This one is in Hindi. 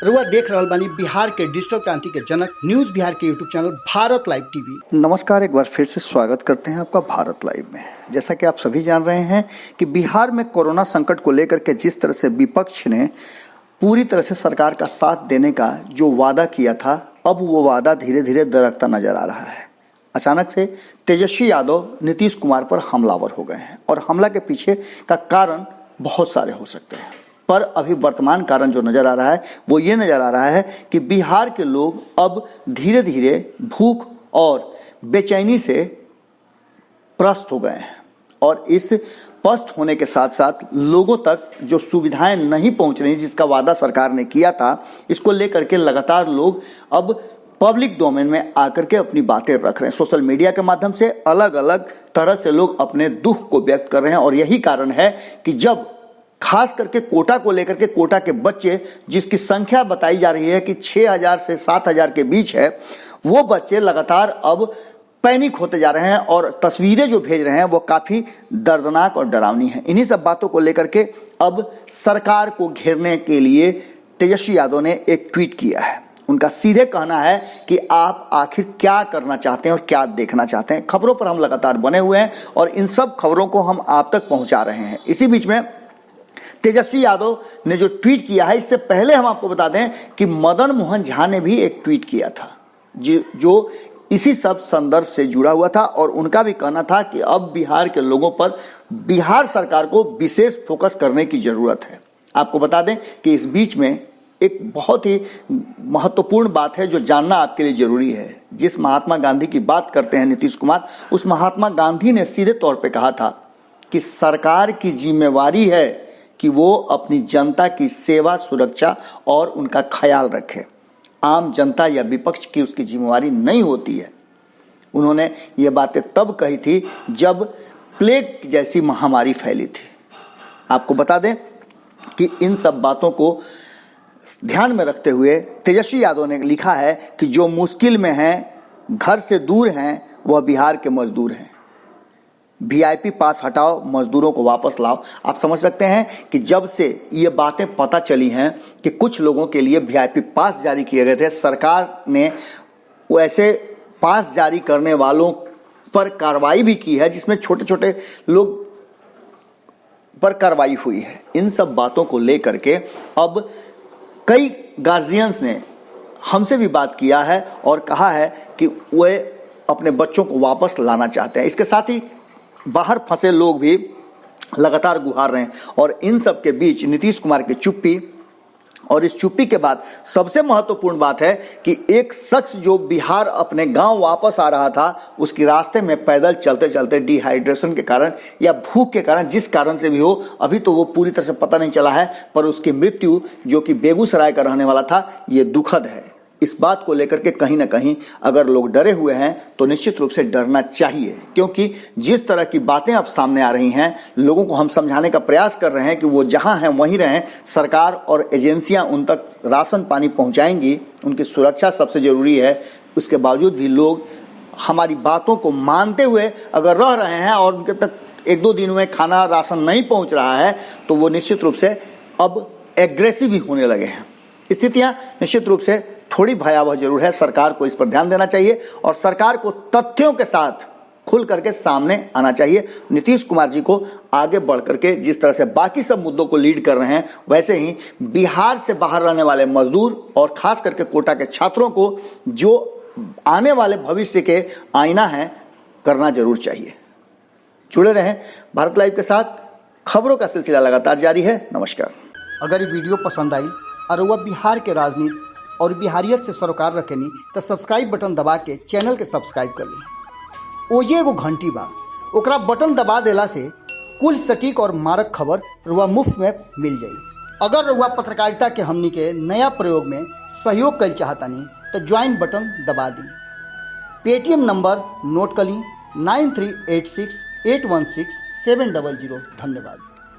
रुआ देख रहल बानी बिहार के डिजिटल क्रांति के जनक न्यूज बिहार के YouTube channel Bharat live TV. नमस्कार, एक बार फिर से स्वागत करते हैं आपका भारत लाइव में। जैसा कि आप सभी जान रहे हैं कि बिहार में कोरोना संकट को लेकर के जिस तरह से विपक्ष ने पूरी तरह से सरकार का साथ देने का जो वादा किया था, अब वो वादा धीरे धीरे दरकता नजर आ रहा है। अचानक से तेजस्वी यादव नीतीश कुमार पर हमलावर हो गए हैं और हमला के पीछे का कारण बहुत सारे हो सकते हैं, पर अभी वर्तमान कारण जो नजर आ रहा है वो ये नजर आ रहा है कि बिहार के लोग अब धीरे धीरे भूख और बेचैनी से त्रस्त हो गए हैं और इस पस्त होने के साथ साथ लोगों तक जो सुविधाएं नहीं पहुंच रही जिसका वादा सरकार ने किया था, इसको लेकर के लगातार लोग अब पब्लिक डोमेन में आकर के अपनी बातें रख रहे हैं। सोशल मीडिया के माध्यम से अलग अलग तरह से लोग अपने दुख को व्यक्त कर रहे हैं और यही कारण है कि जब खास करके कोटा को लेकर के कोटा के बच्चे जिसकी संख्या बताई जा रही है कि 6000 से 7000 के बीच है, वो बच्चे लगातार अब पैनिक होते जा रहे हैं और तस्वीरें जो भेज रहे हैं वो काफी दर्दनाक और डरावनी है। इन्हीं सब बातों को लेकर के अब सरकार को घेरने के लिए तेजस्वी यादव ने एक ट्वीट किया है। उनका सीधे कहना है कि आप आखिर क्या करना चाहते हैं और क्या देखना चाहते हैं। खबरों पर हम लगातार बने हुए हैं और इन सब खबरों को हम आप तक पहुंचा रहे हैं। इसी बीच में तेजस्वी यादव ने जो ट्वीट किया है, इससे पहले हम आपको बता दें कि मदन मोहन झा ने भी एक ट्वीट किया था जो इसी सब संदर्भ से जुड़ा हुआ था और उनका भी कहना था कि अब बिहार के लोगों पर बिहार सरकार को विशेष फोकस करने की जरूरत है। आपको बता दें कि इस बीच में एक बहुत ही महत्वपूर्ण बात है जो जानना आपके लिए जरूरी है। जिस महात्मा गांधी की बात करते हैं नीतीश कुमार, उस महात्मा गांधी ने सीधे तौर पे कहा था कि सरकार की जिम्मेवारी है कि वो अपनी जनता की सेवा, सुरक्षा और उनका ख्याल रखे। आम जनता या विपक्ष की उसकी जिम्मेवारी नहीं होती है। उन्होंने ये बातें तब कही थी जब प्लेग जैसी महामारी फैली थी। आपको बता दें कि इन सब बातों को ध्यान में रखते हुए तेजस्वी यादव ने लिखा है कि जो मुश्किल में हैं, घर से दूर हैं, वह बिहार के मजदूर हैं। वीआईपी पास हटाओ, मजदूरों को वापस लाओ। आप समझ सकते हैं कि जब से ये बातें पता चली हैं कि कुछ लोगों के लिए वीआईपी पास जारी किए गए थे, सरकार ने वैसे पास जारी करने वालों पर कार्रवाई भी की है जिसमें छोटे छोटे लोग पर कार्रवाई हुई है। इन सब बातों को लेकर के अब कई गार्जियंस ने हमसे भी बात किया है और कहा है कि वे अपने बच्चों को वापस लाना चाहते हैं। इसके साथ ही बाहर फंसे लोग भी लगातार गुहार रहे हैं और इन सब के बीच नीतीश कुमार की चुप्पी, और इस चुप्पी के बाद सबसे महत्वपूर्ण बात है कि एक शख्स जो बिहार अपने गांव वापस आ रहा था, उसकी रास्ते में पैदल चलते चलते डिहाइड्रेशन के कारण या भूख के कारण, जिस कारण से भी हो, अभी तो वो पूरी तरह से पता नहीं चला है, पर उसकी मृत्यु जो कि बेगूसराय का रहने वाला था, ये दुखद है। इस बात को लेकर के कहीं ना कहीं अगर लोग डरे हुए हैं तो निश्चित रूप से डरना चाहिए, क्योंकि जिस तरह की बातें अब सामने आ रही हैं, लोगों को हम समझाने का प्रयास कर रहे हैं कि वो जहां हैं वहीं रहें। सरकार और एजेंसियां उन तक राशन पानी पहुंचाएंगी, उनकी सुरक्षा सबसे जरूरी है। उसके बावजूद भी लोग हमारी बातों को मानते हुए अगर रह रहे हैं और उनके तक 1-2 दिन में खाना राशन नहीं पहुंच रहा है, तो वो निश्चित रूप से अब एग्रेसिव भी होने लगे हैं। स्थितियां निश्चित रूप से थोड़ी भयावह जरूर है। सरकार को इस पर ध्यान देना चाहिए और सरकार को तथ्यों के साथ खुल करके सामने आना चाहिए। नीतीश कुमार जी को आगे बढ़ करके जिस तरह से बाकी सब मुद्दों को लीड कर रहे हैं, वैसे ही बिहार से बाहर रहने वाले मजदूर और खास करके कोटा के छात्रों को जो आने वाले भविष्य के आईना है, करना जरूर चाहिए। जुड़े रहें भारत लाइव के साथ। खबरों का सिलसिला लगातार जारी है। नमस्कार। अगर ये वीडियो पसंद आई और वह बिहार के राजनीति और बिहारियत से सरोकार रखेनी तो सब्सक्राइब बटन दबा के चैनल के सब्सक्राइब कर ली। ओजे एगो घंटी बा, ओकरा बटन दबा देला से कुल सटीक और मारक खबर रुआ मुफ्त में मिल जाई। अगर रुआ पत्रकारिता के हमनी के नया प्रयोग में सहयोग कर चाहतानी तो ज्वाइन बटन दबा दी। पेटीएम नंबर नोट कर ली 9386816700। धन्यवाद।